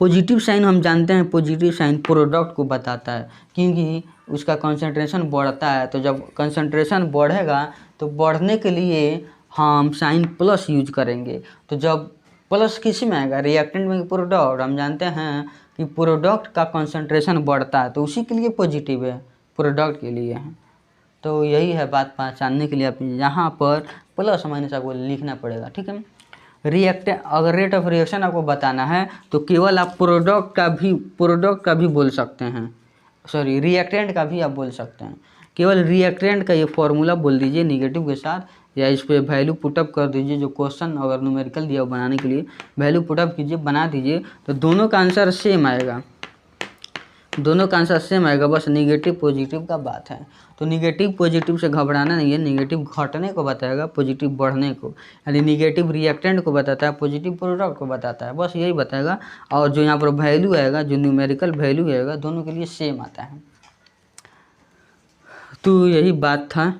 पॉजिटिव साइन हम जानते हैं, पॉजिटिव साइन प्रोडक्ट को बताता है, क्योंकि उसका कंसंट्रेशन बढ़ता है, तो जब कंसंट्रेशन बढ़ेगा तो बढ़ने के लिए हम साइन प्लस यूज करेंगे, तो जब प्लस किस में आएगा, रिएक्टेंट में प्रोडक्ट। हम जानते हैं कि प्रोडक्ट का कंसंट्रेशन बढ़ता है तो उसी के लिए पॉजिटिव है, प्रोडक्ट के लिए है। तो यही है बात पहचानने के लिए आप यहाँ पर प्लस माइनस आपको लिखना पड़ेगा, ठीक है। रिएक्टेंट, अगर रेट ऑफ रिएक्शन आपको बताना है तो केवल आप प्रोडक्ट का भी बोल सकते हैं, सॉरी रिएक्टेंट का भी आप बोल सकते हैं। केवल रिएक्टेंट का ये फॉर्मूला बोल दीजिए नेगेटिव के साथ, या इस पर वैल्यू पुटअप कर दीजिए। जो क्वेश्चन अगर न्यूमेरिकल दिया बनाने के लिए वैल्यू पुटअप कीजिए, बना दीजिए, तो दोनों का आंसर सेम आएगा, दोनों का आंसर सेम आएगा। बस निगेटिव पॉजिटिव का बात है। तो निगेटिव पॉजिटिव से घबराना नहीं है, निगेटिव घटने को बताएगा, पॉजिटिव बढ़ने को। यानी निगेटिव रिएक्टेंट को बताता है, पॉजिटिव प्रोडक्ट को बताता है, बस यही बताएगा। और जो यहाँ पर वैल्यू आएगा, जो न्यूमेरिकल वैल्यू आएगा, दोनों के लिए सेम आता है। तो यही बात था,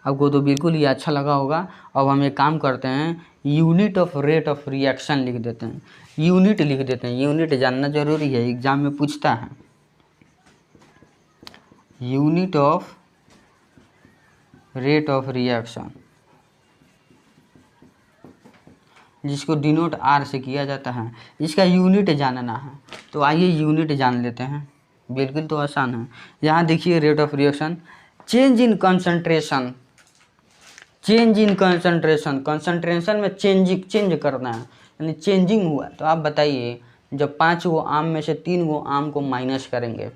आपको तो बिल्कुल ही अच्छा लगा होगा। अब हम एक काम करते हैं, unit of rate of reaction लिख देते हैं, यूनिट लिख देते हैं। यूनिट जानना जरूरी है, एग्जाम में पूछता है। Unit of rate of reaction, जिसको डिनोट आर से किया जाता है, इसका यूनिट जानना है। तो आइए यूनिट जान लेते हैं, बिल्कुल तो आसान है। यहाँ देखिए rate of reaction, change in concentration, change in concentration, concentration में चेंज करना है, यानी चेंजिंग हुआ। तो आप बताइए, जब 5 गो आम में से 3 गो आम को माइनस करेंगे,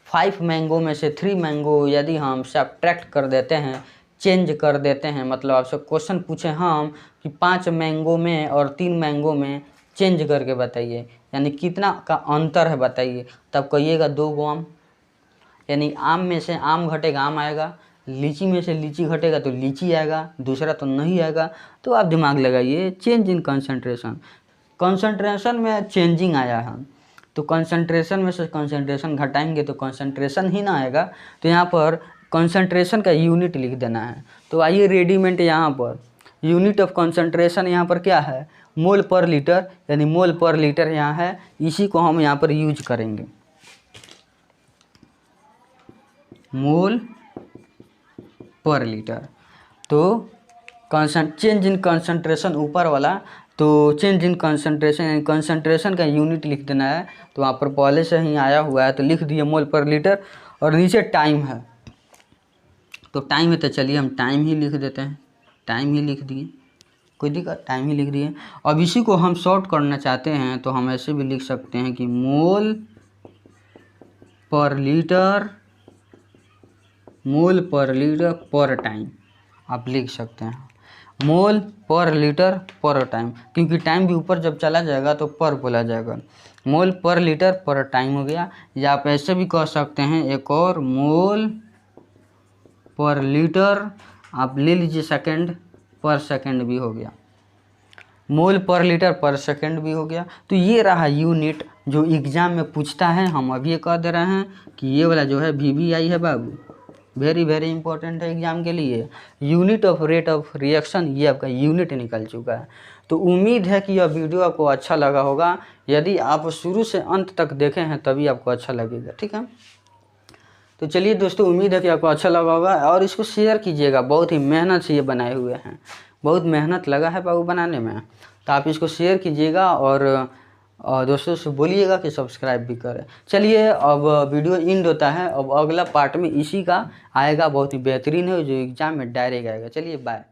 5 मैंगो में से 3 मैंगो यदि हम सब्ट्रैक्ट कर देते हैं, चेंज कर देते हैं, मतलब आपसे क्वेश्चन पूछे हम कि 5 मैंगो में और 3 मैंगो में चेंज करके बताइए, यानी कितना का अंतर है बताइए, तब कहिएगा 2 गो आम। यानी आम में से आम घटेगा, आम आएगा, लीची में से लीची घटेगा तो लीची आएगा, दूसरा तो नहीं आएगा। तो आप दिमाग लगाइए, चेंज इन कंसंट्रेशन, कंसंट्रेशन में चेंजिंग आया है, तो कंसंट्रेशन में से कंसंट्रेशन घटाएंगे तो कंसंट्रेशन ही ना आएगा। तो यहाँ पर कंसंट्रेशन का यूनिट लिख देना है। तो आइए रेडीमेड यहाँ पर यूनिट ऑफ कंसंट्रेशन यहाँ पर क्या है, मोल पर लीटर, यानी मोल पर लीटर यहाँ है, इसी को हम यहाँ पर यूज करेंगे, मोल पर लीटर। तो चेंज इन कंसंट्रेशन ऊपर वाला, तो चेंज इन कंसंट्रेशन, यानी कंसंट्रेशन का यूनिट लिख देना है। तो वहाँ पर पहले से ही आया हुआ है, तो लिख दिए मोल पर लीटर, और नीचे टाइम है, तो टाइम है, तो चलिए हम टाइम ही लिख देते हैं, टाइम ही लिख दिए, कोई दिक्कत, टाइम ही लिख दिए। अब इसी को हम शॉर्ट करना चाहते हैं तो हम ऐसे भी लिख सकते हैं कि मोल पर लीटर, मोल पर लीटर पर टाइम, आप लिख सकते हैं मोल पर लीटर पर टाइम, क्योंकि टाइम भी ऊपर जब चला जाएगा तो पर बोला जाएगा। मोल पर लीटर पर टाइम हो गया, या आप ऐसे भी कह सकते हैं एक और, मोल पर लीटर, आप ले लीजिए सेकंड, पर सेकंड भी हो गया, मोल पर लीटर पर सेकंड भी हो गया। तो ये रहा यूनिट जो एग्ज़ाम में पूछता है। हम अभी ये कह दे रहे हैं कि ये वाला जो है VVI है बाबू, वेरी वेरी इंपॉर्टेंट है एग्जाम के लिए। Unit of rate of reaction, ये आपका यूनिट निकल चुका है। तो उम्मीद है कि यह वीडियो आपको अच्छा लगा होगा। यदि आप शुरू से अंत तक देखे हैं तभी आपको अच्छा लगेगा, ठीक है। तो चलिए दोस्तों, उम्मीद है कि आपको अच्छा लगा होगा, और इसको शेयर कीजिएगा। बहुत ही मेहनत से ये बनाए हुए हैं, बहुत मेहनत लगा है बाबू बनाने में, तो आप इसको शेयर कीजिएगा, और दोस्तों से बोलिएगा कि सब्सक्राइब भी करें। चलिए अब वीडियो एंड होता है, अब अगला पार्ट में इसी का आएगा, बहुत ही बेहतरीन है, जो एग्ज़ाम में डायरेक्ट आएगा। चलिए बाय।